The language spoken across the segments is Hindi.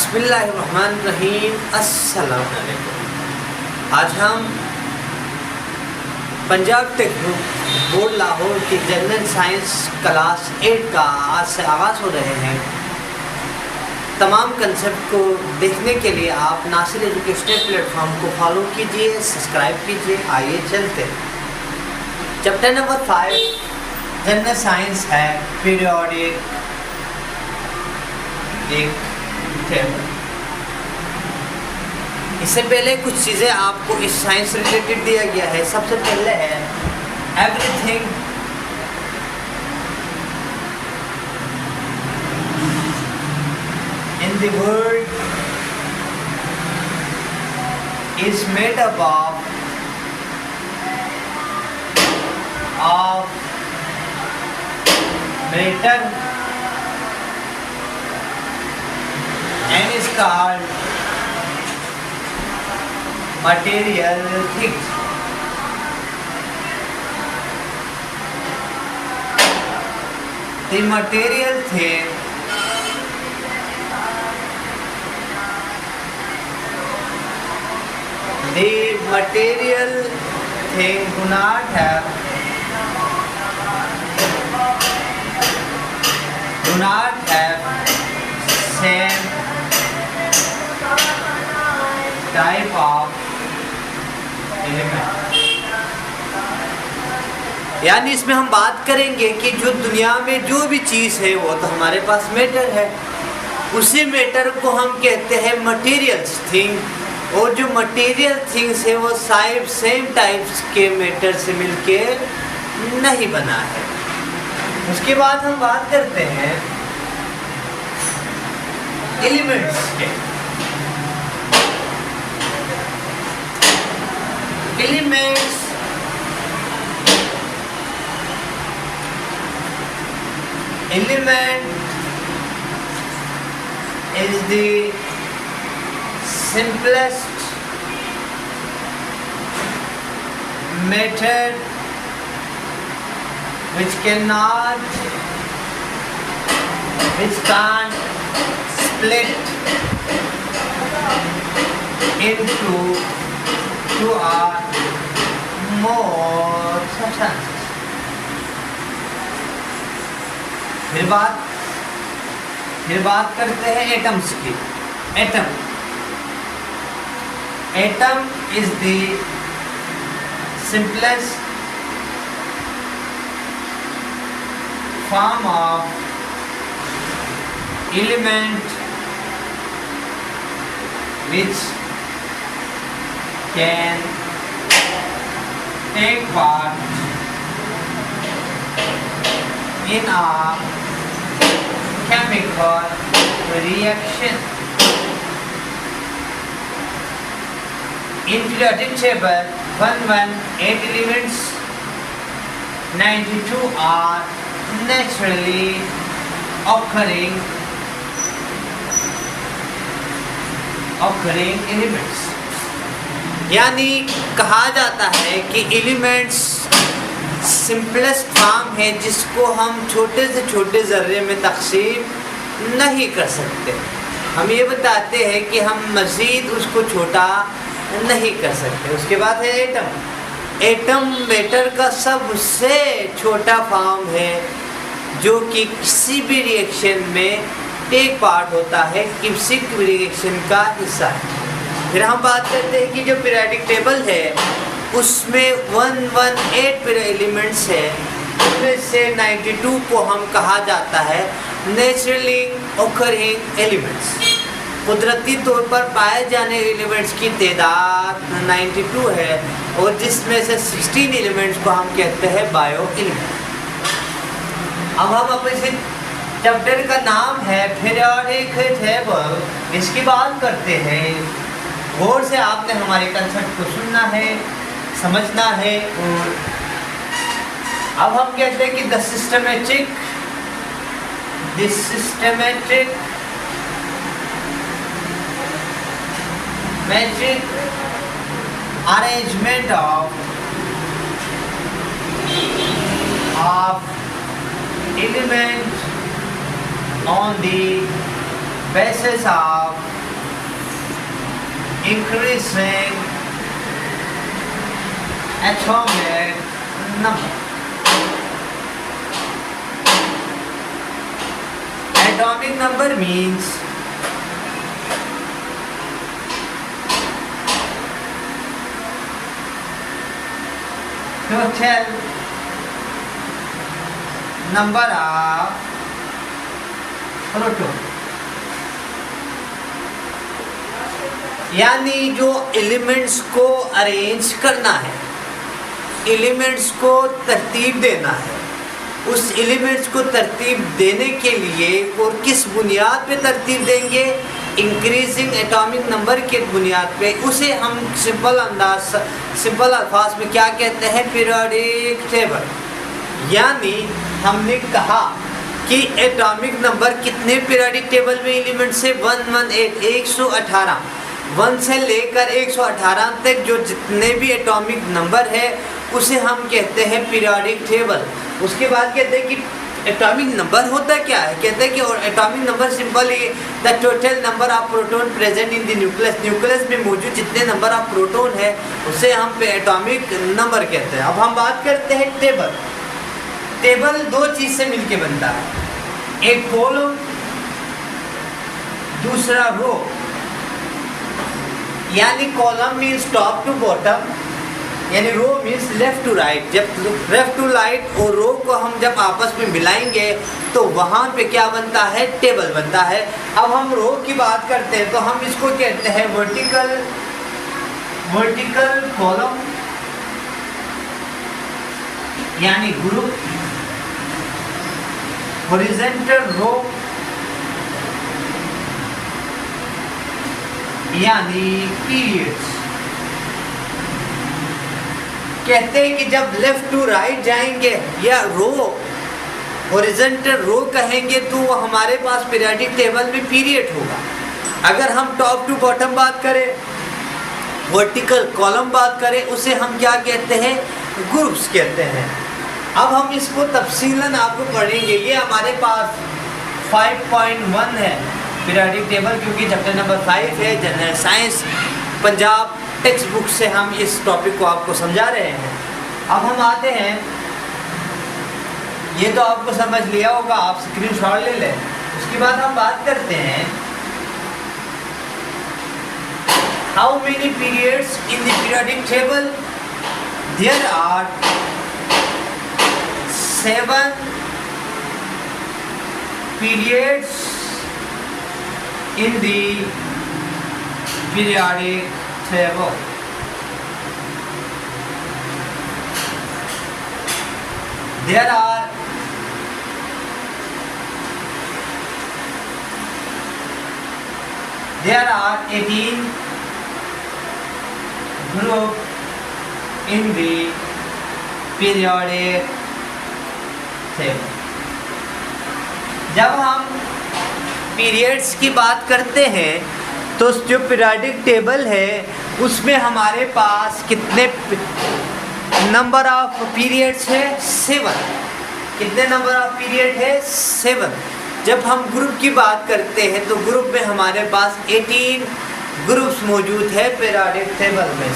बिस्मिल्लाहिर्रहमानिर्रहीम। अस्सलाम वालेकुम। आज हम पंजाब टेक्निक बोर्ड लाहौर की जनरल साइंस क्लास 8 का आज से आगाज़ हो रहे हैं। तमाम कंसेप्ट को देखने के लिए आप नासिर एजुकेशनल प्लेटफॉर्म को फॉलो कीजिए, सब्सक्राइब कीजिए। आइए चलते हैं। चैप्टर नंबर 5 जनरल साइंस है पीरियोडिक एक टेबल। इससे पहले कुछ चीज़ें आपको इस साइंस से रिलेटेड दिया गया है। सबसे पहले है everything in the world is made up of matter and is called material things. The material thing do not have same type of element। यानी इसमें हम बात करेंगे कि जो दुनिया में जो भी चीज़ है वो तो हमारे पास मैटर है, उसी मैटर को हम कहते हैं मटेरियल्स थिंग। और जो मटेरियल थिंग्स है वो सेम टाइप्स के मैटर से मिलके नहीं बना है। उसके बाद हम बात करते हैं एलिमेंट्स के। Element is the simplest method which can't split into two or more substances। फिर बात करते हैं एटम्स की। Atom is the simplest form of element which can take part in a chemical reaction। In periodic table 118 elements, 92 are naturally occurring elements. यानी कहा जाता है कि एलिमेंट्स सिंपलेस्ट फॉर्म है जिसको हम छोटे से छोटे ज़र्रे में तक़सीम नहीं कर सकते। हम ये बताते हैं कि हम मज़ीद उसको छोटा नहीं कर सकते। उसके बाद है एटम मैटर का सबसे छोटा फॉर्म है जो कि किसी भी रिएक्शन में टेक पार्ट होता है, किसी भी रिएक्शन का हिस्सा है। फिर हम बात करते हैं कि जो पीरियोडिक टेबल है उसमें 118 एलिमेंट्स है, उसमें से 92 को हम कहा जाता है नेचुरली ऑकरिंग एलिमेंट्स। कुदरती तौर पर पाए जाने एलिमेंट्स की तादाद 92 है और जिसमें से 16 एलिमेंट्स को हम कहते हैं बायो एलिमेंट। अब हम अपने चैप्टर का नाम है पीरियोडिक टेबल। इसकी बात करते हैं। गौर से आपने हमारे कंसेप्ट को सुनना है, समझना है। और अब हम कहते हैं कि the systematic arrangement of element on the basis of increasing atomic number. Atomic number means total number of proton, यानी जो एलिमेंट्स को अरेंज करना है, एलिमेंट्स को तरतीब देना है, उस एलिमेंट्स को तरतीब देने के लिए और किस बुनियाद पे तरतीब देंगे, इंक्रीजिंग एटॉमिक नंबर के बुनियाद पे, उसे हम सिंपल अल्फाज में क्या कहते हैं, पीरियोडिक टेबल। यानी हमने कहा कि एटॉमिक नंबर कितने पीरियोडिक टेबल में एलिमेंट्स है, 118 1 से लेकर 118 तक जो जितने भी एटॉमिक नंबर है उसे हम कहते हैं पीरियोडिक टेबल। उसके बाद कहते हैं कि एटॉमिक नंबर होता क्या है, कहते हैं कि atomic number simple he the total number of proton present in the nucleus, nucleus में मौजूद जितने नंबर ऑफ प्रोटॉन है उसे हम एटॉमिक नंबर कहते हैं। अब हम बात करते हैं टेबल। टेबल दो चीज से मिलके बनता है, एक कॉलम, दूसरा रो। यानी column means top to bottom, यानी row means left to right. जब लेफ्ट टू राइट और रो को हम जब आपस में मिलाएंगे तो वहां पे क्या बनता है, टेबल बनता है। अब हम रो की बात करते हैं तो हम इसको कहते हैं वर्टिकल कॉलम, यानी ग्रुप, हॉरिजॉन्टल रो यानी पीरियड्स। कहते हैं कि जब लेफ्ट टू राइट जाएंगे या रो हॉरिजॉन्टल रो कहेंगे तो वो हमारे पास पीरियोडिक टेबल में पीरियड होगा। अगर हम टॉप टू बॉटम बात करें, वर्टिकल कॉलम बात करें, उसे हम क्या कहते हैं, ग्रुप्स कहते हैं। अब हम इसको तफसीलन आपको पढ़ेंगे। ये हमारे पास 5.1 है पीरियोडिक टेबल, क्योंकि चैप्टर नंबर 5 है general science, Punjab text book से हम इस टॉपिक को आपको समझा रहे हैं। अब हम आते हैं, ये तो आपको समझ लिया होगा, आप स्क्रीनशॉट ले लें। उसके बाद हम बात करते हैं how many periods in the periodic table. There are 7 periods in the periodic table. There are 18 groups in the periodic table. जब हम पीरियड्स की बात करते हैं तो जो पीरियोडिक टेबल है उसमें हमारे पास कितने नंबर ऑफ पीरियड्स है, 7। कितने नंबर ऑफ पीरियड है, 7। जब हम ग्रुप की बात करते हैं तो ग्रुप में हमारे पास 18 ग्रुप्स मौजूद है पीरियोडिक टेबल में।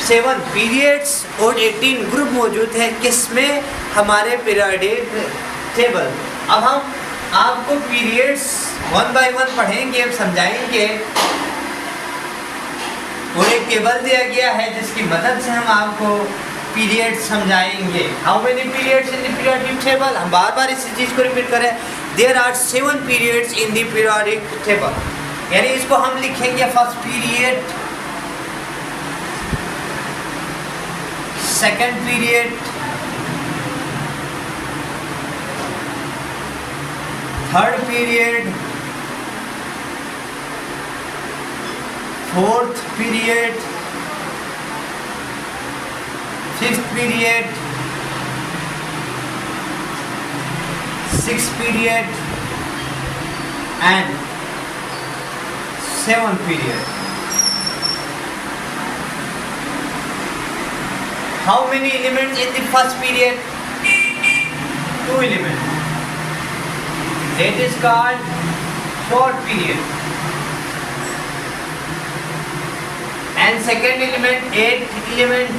7 पीरियड्स और 18 ग्रुप मौजूद है किसमें, हमारे पीरियोडिक टेबल। अब हम आपको पीरियड्स 1 बाय 1 पढ़ेंगे, अब समझाएंगे और एक टेबल दिया गया है जिसकी मदद से हम आपको पीरियड समझाएंगे। How many periods in the periodic table, हम बार बार इसी चीज़ को रिपीट करें। There are 7 periods in the periodic table, यानी इसको हम लिखेंगे first period, second period, third period, fourth period, fifth period, sixth period and seventh period. How many elements in the first period? 2 elements. That is called short period. and second element 8 element,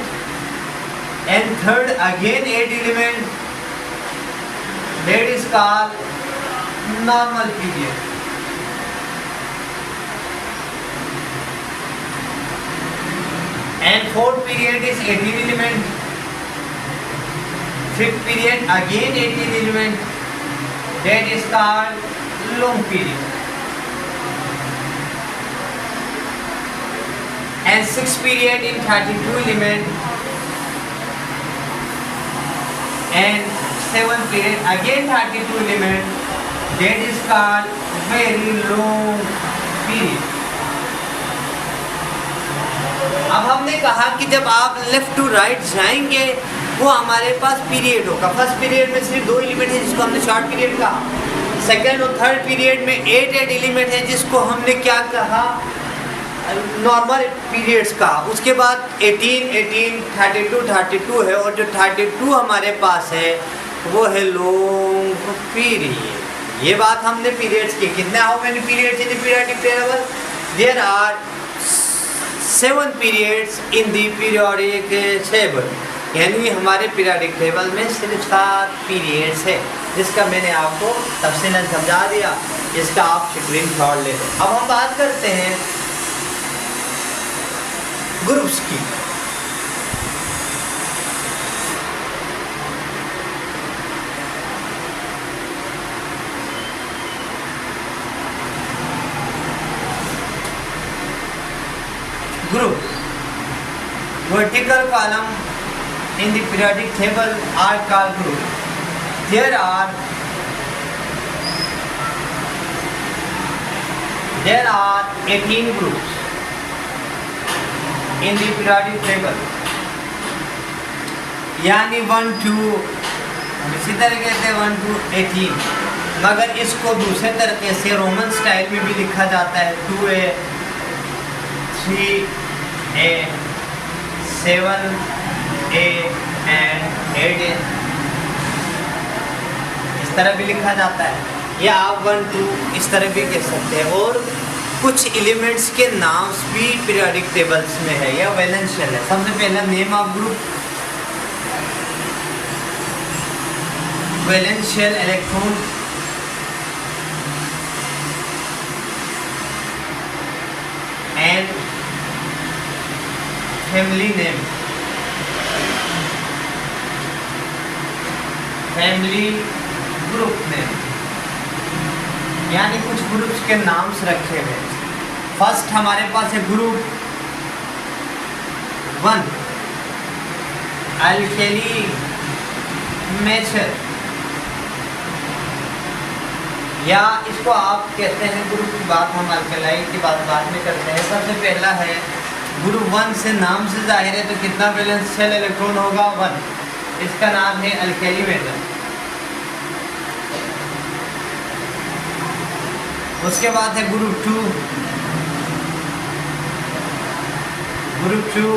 and third again 8 element, that is called normal period. And fourth period is 18 element, fifth period again 18 element, that is called long period. And sixth period in 32 element, and seventh period again 32 element, that is called very long period. अब हमने कहा कि जब आप लेफ्ट टू राइट जाएंगे वो हमारे पास पीरियड होगा। फर्स्ट पीरियड में सिर्फ 2 एलिमेंट है जिसको हमने शॉर्ट पीरियड कहा। सेकेंड और थर्ड पीरियड में 8 एलिमेंट है जिसको हमने क्या कहा, नॉर्मल पीरियड्स का। उसके बाद 18, 32 है, और जो 32 हमारे पास है वो है लॉन्ग पीरियड। ये बात हमने पीरियड्स की। कितना how many periods in the periodic table? There are 7 periods in the periodic table, यानी हमारे पीरियोडिक टेबल में सिर्फ 7 पीरियड्स है, जिसका मैंने आपको तफसीलन समझा दिया। इसका आप स्क्रीनशॉट ले लो। अब हम बात करते हैं ग्रुप्स की। Group. Vertical column in the periodic table are called group. There are 18 groups in the periodic table, यानी 1 to, इसी तरीके से 1 to 18, मगर इसको दूसरे तरीके से रोमन स्टाइल में भी लिखा जाता है। 2A, 3A, 7A and 8A, इस तरह भी लिखा जाता है, या आप 1 2 इस तरह भी कह सकते हैं। और कुछ एलिमेंट्स के नाम्स भी पीरियोडिक टेबल्स में है या वैलेंशियल है। सबसे पहला name of group, वैलेंशियल electron, and family name, family group name, यानी कुछ ग्रुप्स के नाम्स रखे हुए। फर्स्ट हमारे पास है ग्रुप 1, अल्केली मेथल, या इसको आप कहते हैं ग्रुप की बात हम अल्कलाई की बात बाद में करते हैं। सबसे पहला है ग्रुप 1 से नाम से जाहिर है तो कितना वैलेंस शेल इलेक्ट्रॉन होगा 1, इसका नाम है अल्केली मेटल। उसके बाद है ग्रुप 2, ग्रुप 2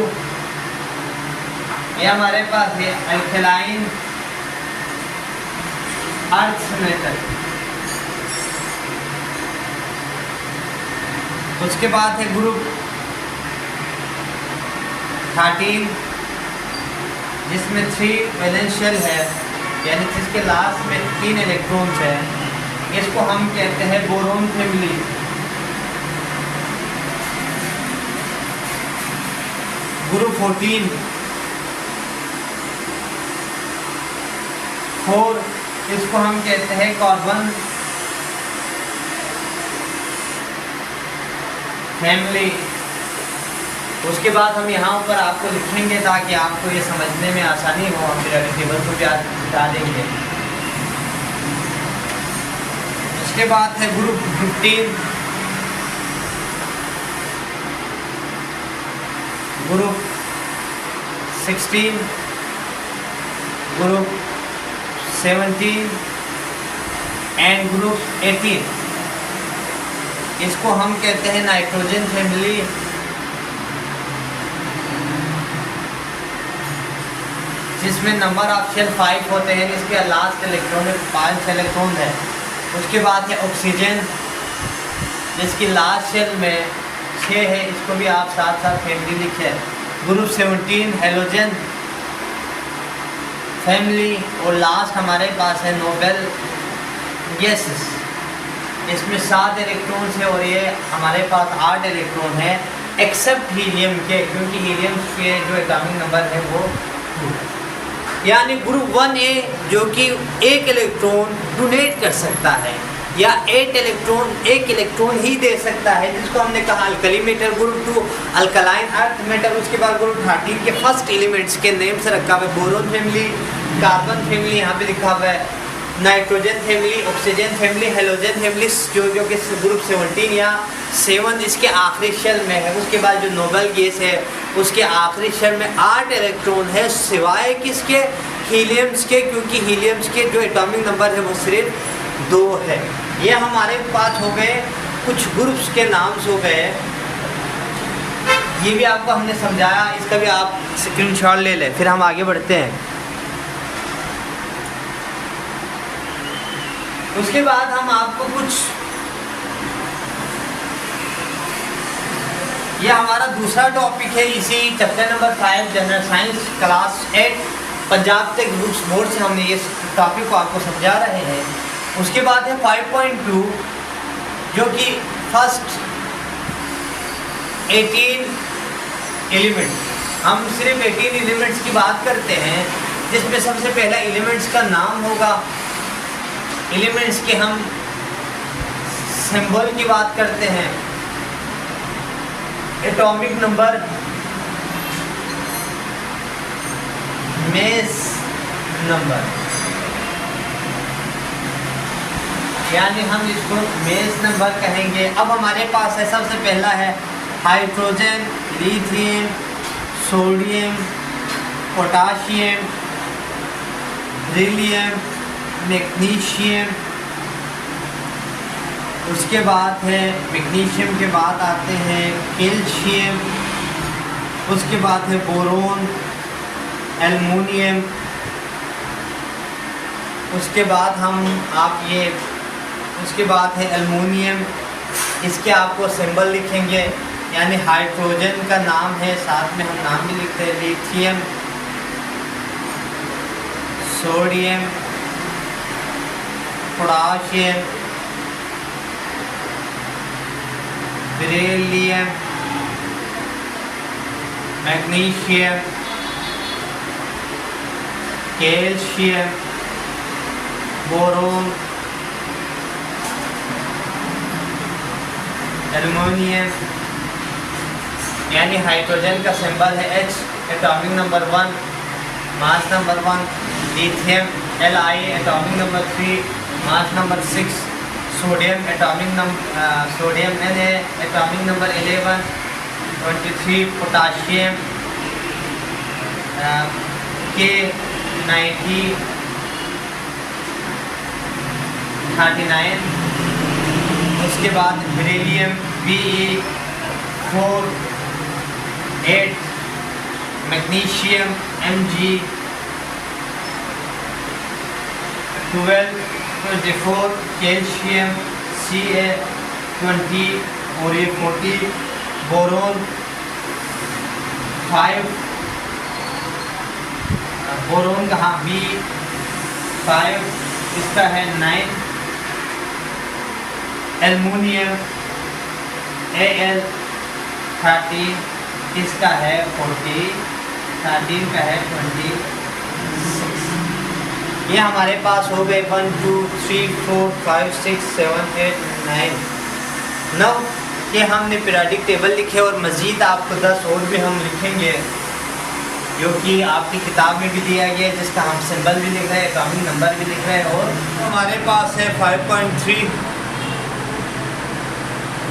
ये हमारे पास है अल्कलाइन अर्थ मेटल। उसके बाद है ग्रुप 13 जिसमें 3 वैलेंशियल है, यानी जिसके लास्ट में 3 इलेक्ट्रॉन्स है, इसको हम कहते हैं बोरोन फैमिली। ग्रुप 14 4, इसको हम कहते हैं कार्बन फैमिली। उसके बाद हम यहाँ ऊपर आपको लिखेंगे ताकि आपको ये समझने में आसानी हो, हम पीरियोडिक टेबल को भी बता देंगे। उसके बाद है group 15, group 16, group 17 and group 18, इसको हम कहते हैं नाइट्रोजन फैमिली। जिसमें नंबर ऑफ शेल 5 होते हैं, इसके लास्ट इलेक्ट्रॉन में 5 इलेक्ट्रॉन है। उसके बाद है ऑक्सीजन जिसकी लास्ट शेल में 6 है, इसको भी आप साथ साथ फैमिली लिखे। Group 17 halogen family. और लास्ट हमारे पास है नोबेल गैसेस, इसमें 7 इलेक्ट्रॉन्स है और ये हमारे पास 8 इलेक्ट्रॉन है एक्सेप्ट हीलियम के, क्योंकि हीलियम के जो एटॉमिक नंबर है वो 2 है। यानी ग्रुप 1A जो कि 1 इलेक्ट्रॉन डोनेट कर सकता है या 8 इलेक्ट्रॉन 1 इलेक्ट्रॉन ही दे सकता है, जिसको हमने कहा alkali metal. Group 2 alkaline earth metal. उसके बाद ग्रुप 13 के फर्स्ट एलिमेंट्स के नेम से रखा हुआ है बोरोन फैमिली, कार्बन फैमिली यहाँ पे लिखा हुआ है, nitrogen family, oxygen family, halogen family जो कि ग्रुप 17 या 7 इसके आखिरी शेल में है। उसके बाद जो नोबल गैस है उसके आखिरी शेल में 8 इलेक्ट्रॉन है, सिवाय किसके, हीलियम्स के, क्योंकि हीलियम्स के जो एटॉमिक नंबर है वो सिर्फ 2 है। ये हमारे पास हो गए कुछ ग्रुप्स के नाम हो गए, ये भी आपको हमने समझाया, इसका भी आप स्क्रीनशॉट ले लें। फिर हम आगे बढ़ते हैं। उसके बाद हम आपको कुछ, यह हमारा दूसरा टॉपिक है इसी chapter number 5 general science class 8 Punjab text ग्रुप्स बोर्ड से हमने ये टॉपिक को आपको समझा रहे हैं। उसके बाद है 5.2 जो कि फर्स्ट 18 एलिमेंट। हम सिर्फ 18 एलिमेंट्स की बात करते हैं, जिसमें सबसे पहला एलिमेंट्स का नाम होगा। एलिमेंट्स के हम सिंबल की बात करते हैं, एटॉमिक नंबर, मेस नंबर, यानी हम इसको मेस नंबर कहेंगे। अब हमारे पास है सबसे पहला है hydrogen, lithium, sodium, potassium, beryllium, magnesium. उसके बाद है मैग्नीशियम के बाद आते हैं कैल्शियम। उसके बाद है बोरोन, एल्युमिनियम। उसके बाद उसके बाद है एल्युमिनियम, इसके आपको सिंबल लिखेंगे, यानी हाइड्रोजन का नाम है, साथ में हम नाम भी लिखते हैं, lithium, sodium, potassium, beryllium, magnesium, calcium, boron, aluminium. यानी हाइड्रोजन का सिंबल है H, atomic number 1, mass number 1, lithium Li, atomic number 3, mass number 6, sodium sodium Na, atomic number 11, 23, potassium K90, 39। उसके बाद beryllium Be4, 8, magnesium Mg 12, 24, calcium Ca20 और ये 40, बोरोन 5, बोरोन का B5 इसका है 9, एल्युमिनियम Al13 इसका है 40, 13 का है 26। ये हमारे पास हो गए 1 2 3 4 5 6 7 8 9 9। ये हमने पीरियोडिक टेबल लिखे और मज़ीद आपको 10 और भी हम लिखेंगे, जो कि आपकी किताब में भी दिया गया है, जिसका हम सिंबल भी लिख रहे हैं, एटॉमिक नंबर भी लिख रहे हैं। और हमारे पास है 5.3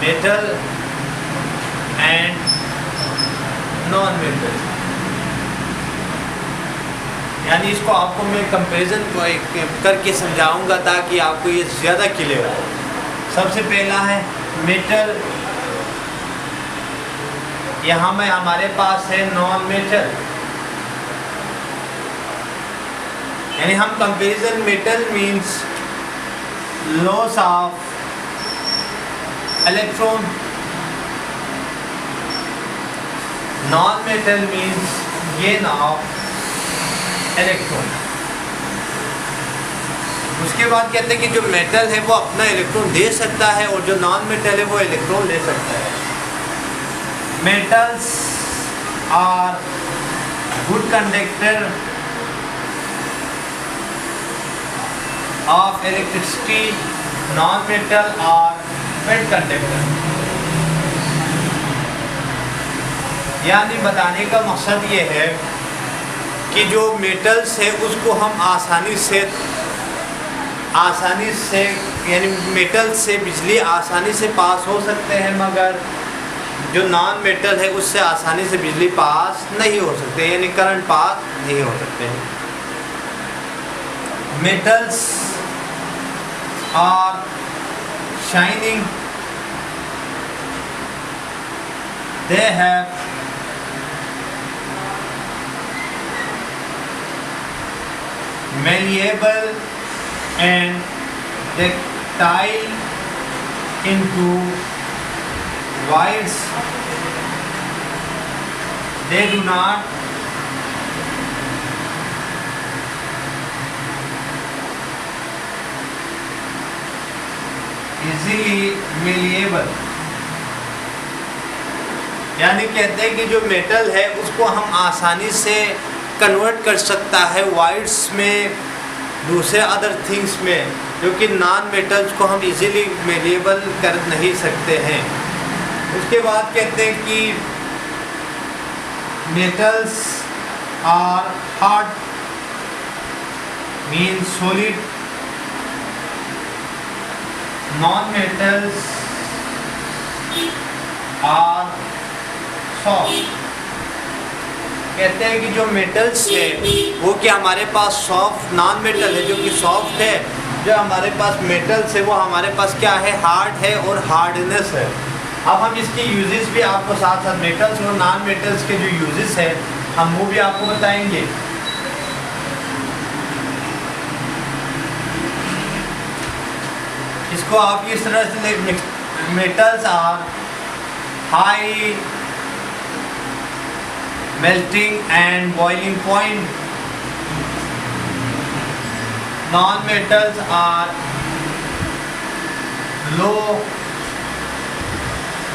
मेटल एंड नॉन मेटल, यानी इसको आपको मैं कंपैरिजन करके समझाऊंगा ताकि आपको ये ज़्यादा क्लियर हो। सबसे पहला है मेटल, यहाँ में हमारे पास है नॉन मेटल, यानी हम comparison metal means loss of electron non metal means gain of electron. उसके बाद कहते हैं कि जो मेटल है वो अपना इलेक्ट्रॉन दे सकता है और जो नॉन मेटल है वो इलेक्ट्रॉन ले सकता है। Metals are good conductor of electricity, non metal are bad conductor. यानी बताने का मकसद ये है कि जो मेटल्स है उसको हम आसानी से यानी मेटल से बिजली आसानी से पास हो सकते हैं, मगर जो नॉन मेटल है उससे आसानी से बिजली पास नहीं हो सकते, यानी करंट पास नहीं हो सकते हैं। Metals are shining, they have malleable and ductile into wires. They do not easily malleable, यानी कहते हैं कि जो मेटल है उसको हम आसानी से कन्वर्ट कर सकता है वायर्स में, दूसरे अदर थिंग्स में, जो कि नॉन मेटल्स को हम इजीली मेलेबल कर नहीं सकते हैं। उसके बाद कहते हैं कि metals are hard mean solid, non metals are soft. कहते हैं कि जो मेटल्स है वो कि हमारे पास सॉफ्ट, नॉन मेटल है जो कि सॉफ्ट है, जो हमारे पास मेटल्स है वो हमारे पास क्या है, हार्ड है और हार्डनेस है। अब हम इसकी यूजेस भी आपको साथ साथ मेटल्स और नॉन मेटल्स के जो यूजेस है हम वो भी आपको बताएंगे। इसको आप इस तरह से, metals are high melting and boiling point, non-metals are low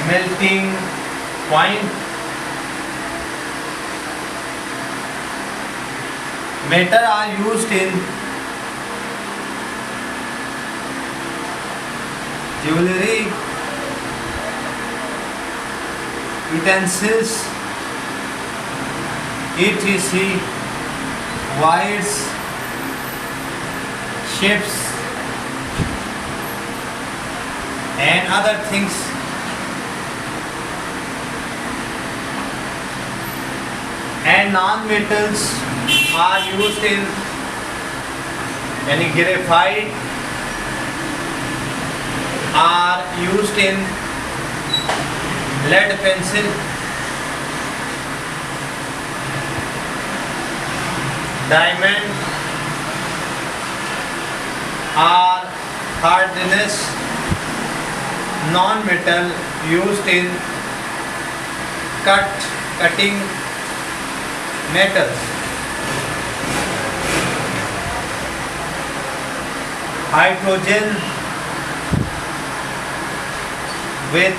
melting point, metal are used in jewelry, utensils, etc., wires, ships and other things. And non-metals are used in any graphite, are used in lead pencil, diamond are hardness, non-metal used in cutting metals. Hydrogen with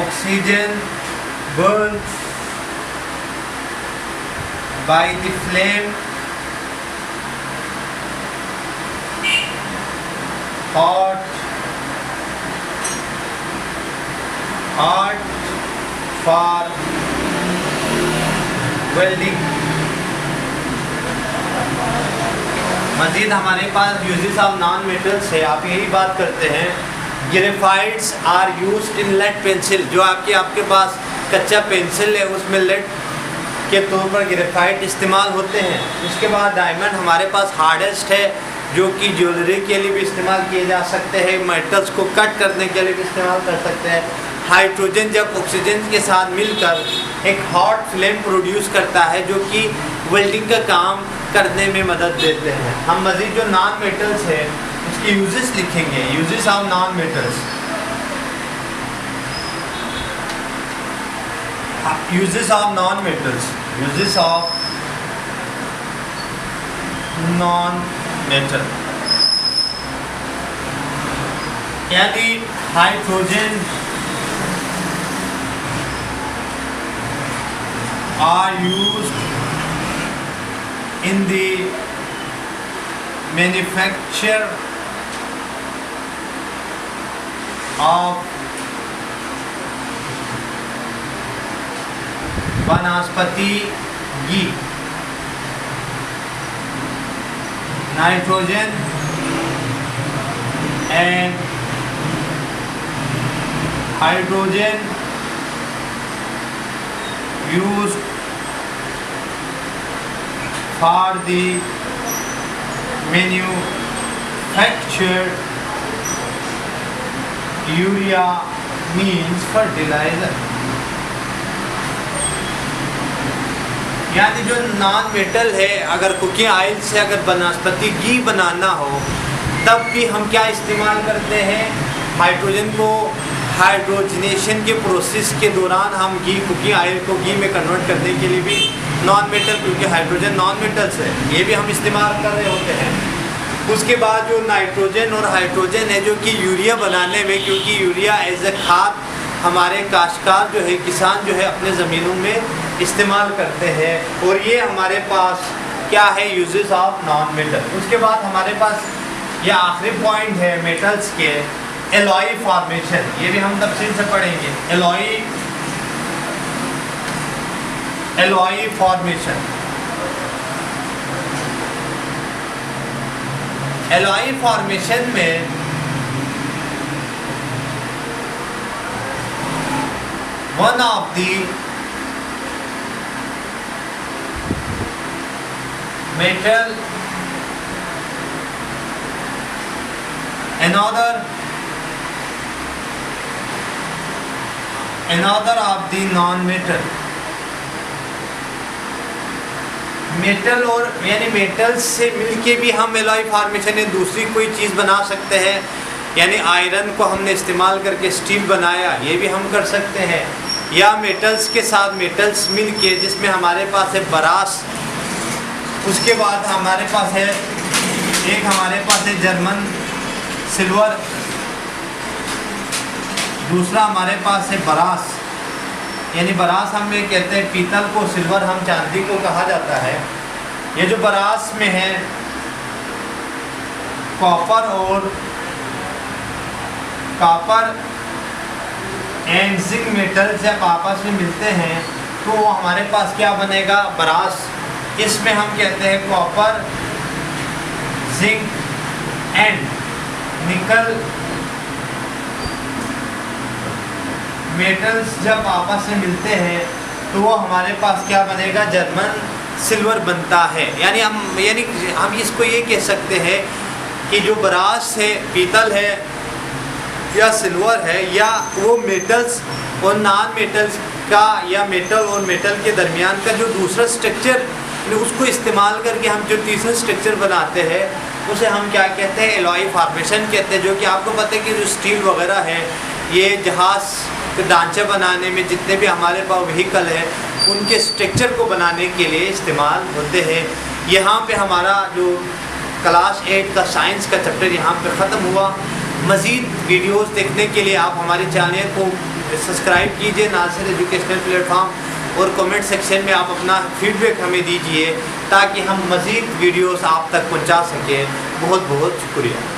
oxygen burns by the flame, hot for welding। मज़ीद हमारे पास यूजेस ऑफ नॉन मेटल्स है, आप यही बात करते हैं। Graphites are used in lead pencil, जो आपके पास कच्चा पेंसिल है उसमें लेड के तौर पर ग्रेफाइट इस्तेमाल होते हैं। इसके बाद डायमंड हमारे पास हार्डेस्ट है, जो कि ज्वेलरी के लिए भी इस्तेमाल किए जा सकते हैं, मेटल्स को कट करने के लिए भी इस्तेमाल कर सकते हैं। हाइड्रोजन जब ऑक्सीजन के साथ मिलकर एक हॉट फ्लेम प्रोड्यूस करता है जो कि वेल्डिंग का काम करने में मदद देते हैं। हम मज़ीद जो नॉन मेटल्स है उसकी यूजेस लिखेंगे, uses of non metals. uses of non-metals, uses of non-metal, यानी hydrogen are used in the manufacture of vanaspati ghee. Nitrogen and hydrogen used for the manufacture urea means fertilizer। यानी जो नॉन मेटल है, अगर कुकिंग ऑयल से अगर वनस्पति घी बनाना हो तब भी हम क्या इस्तेमाल करते हैं, हाइड्रोजन को हाइड्रोजनेशन के प्रोसेस के दौरान हम घी कुकिंग ऑयल को घी में कन्वर्ट करने के लिए भी नॉन मेटल, क्योंकि हाइड्रोजन नॉन मेटल्स है, ये भी हम इस्तेमाल कर रहे होते हैं। उसके बाद जो नाइट्रोजन और हाइड्रोजन है जो कि यूरिया बनाने में, क्योंकि यूरिया एज ए खाद हमारे काश्तकार जो है, किसान जो है अपने ज़मीनों में इस्तेमाल करते हैं। और ये हमारे पास क्या है, यूजेस ऑफ नॉन मेटल। उसके बाद हमारे पास ये आखिरी पॉइंट है मेटल्स के, एलॉय फॉर्मेशन, ये भी हम तफसील से पढ़ेंगे। एलॉय फॉर्मेशन, एलॉय फॉर्मेशन में one of the metal, another of the non-metal, metal और यानी मेटल्स से मिलके भी हम एलॉय फॉर्मेशन में दूसरी कोई चीज़ बना सकते हैं। यानी आयरन को हमने इस्तेमाल करके स्टील बनाया, ये भी हम कर सकते हैं। या मेटल्स के साथ मेटल्स मिलके, जिसमें हमारे पास है बरास, उसके बाद हमारे पास है जर्मन सिल्वर, दूसरा हमारे पास है बरास। यानी बरास हम ये कहते हैं पीतल को, सिल्वर हम चांदी को कहा जाता है। ये जो बरास में है कॉपर एंड जिंक मेटल जब आपस में मिलते हैं तो हमारे पास क्या बनेगा, बरास। इसमें हम कहते हैं कॉपर, जिंक एंड निकल मेटल्स जब आपस में मिलते हैं तो वो हमारे पास क्या बनेगा, जर्मन सिल्वर बनता है। यानी हम इसको ये कह सकते हैं कि जो बरास है, पीतल है या सिल्वर है, या वो मेटल्स और नॉन मेटल्स का या मेटल और मेटल के दरमियान का जो दूसरा स्ट्रक्चर, उसको इस्तेमाल करके हम जो तीसरा स्ट्रक्चर बनाते हैं उसे हम क्या कहते हैं, एलॉय फॉर्मेशन कहते हैं। जो कि आपको पता है कि जो स्टील वगैरह है, ये जहाज़ के ढांचे बनाने में, जितने भी हमारे पास व्हीकल है उनके स्ट्रक्चर को बनाने के लिए इस्तेमाल होते हैं। यहाँ पे हमारा जो क्लास 8 का साइंस का चैप्टर यहाँ पे ख़त्म हुआ। मज़ीद वीडियोस देखने के लिए आप हमारे चैनल को सब्सक्राइब कीजिए, नासिर एजुकेशनल प्लेटफॉर्म, और कमेंट सेक्शन में आप अपना फीडबैक हमें दीजिए ताकि हम मज़ीद वीडियोस आप तक पहुंचा सकें। बहुत बहुत शुक्रिया।